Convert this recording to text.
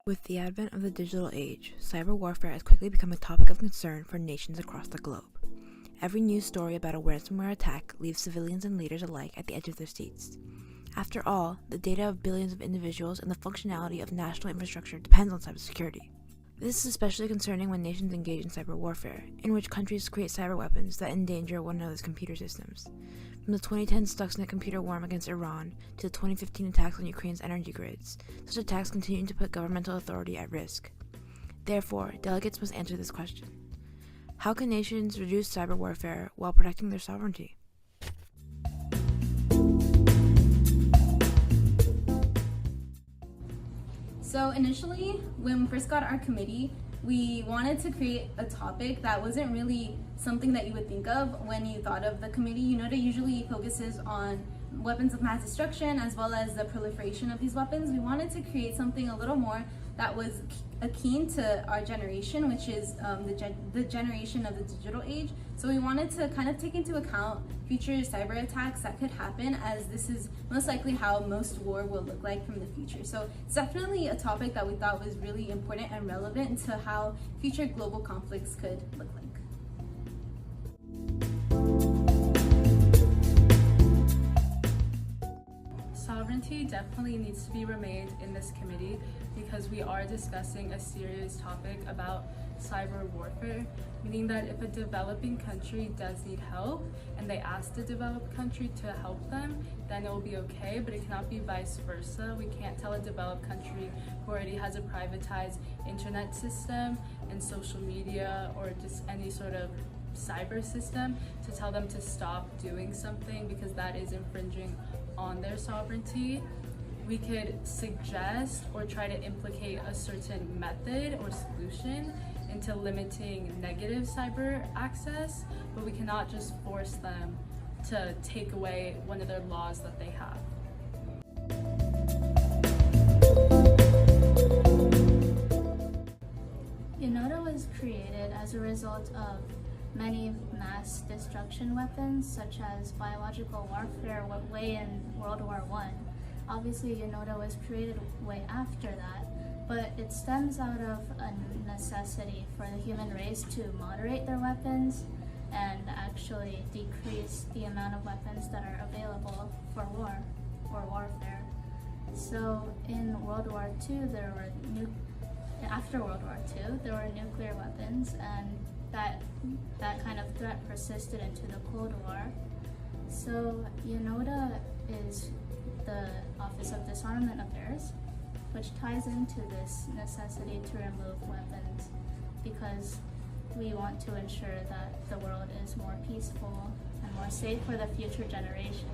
With the advent of the digital age, cyber warfare has quickly become a topic of concern for nations across the globe. Every news story about a ransomware attack leaves civilians and leaders alike at the edge of their seats. After all, the data of billions of individuals and the functionality of national infrastructure depends on cybersecurity. This is especially concerning when nations engage in cyber warfare, in which countries create cyber weapons that endanger one another's computer systems. From the 2010 Stuxnet computer worm against Iran to the 2015 attacks on Ukraine's energy grids, such attacks continue to put governmental authority at risk. Therefore, delegates must answer this question. How can nations reduce cyber warfare while protecting their sovereignty? So initially, when we first got our committee, we wanted to create a topic that wasn't really something that you would think of when you thought of the committee. UNODA usually focuses on weapons of mass destruction as well as the proliferation of these weapons. We wanted to create something a little more that was akin to our generation, which is the generation of the digital age. So we wanted to kind of take into account future cyber attacks that could happen, as this is most likely how most war will look like from the future. So it's definitely a topic that we thought was really important and relevant to how future global conflicts could look like. Sovereignty definitely needs to be remained in this committee because we are discussing a serious topic about cyber warfare, meaning that if a developing country does need help and they ask the developed country to help them, then it will be okay, but it cannot be vice versa. We can't tell a developed country who already has a privatized internet system and social media or just any sort of cyber system to tell them to stop doing something because that is infringing on their sovereignty. We could suggest or try to implicate a certain method or solution into limiting negative cyber access, but we cannot just force them to take away one of their laws that they have. UNODA was created as a result of many mass destruction weapons, such as biological warfare, way in World War I. Obviously, UNODA was created way after that, but it stems out of a necessity for the human race to moderate their weapons and actually decrease the amount of weapons that are available for war or warfare. So in World War II, after World War II, there were nuclear weapons, and that kind of threat persisted into the Cold War. So UNODA is the Office of Disarmament Affairs, which ties into this necessity to remove weapons because we want to ensure that the world is more peaceful and more safe for the future generation.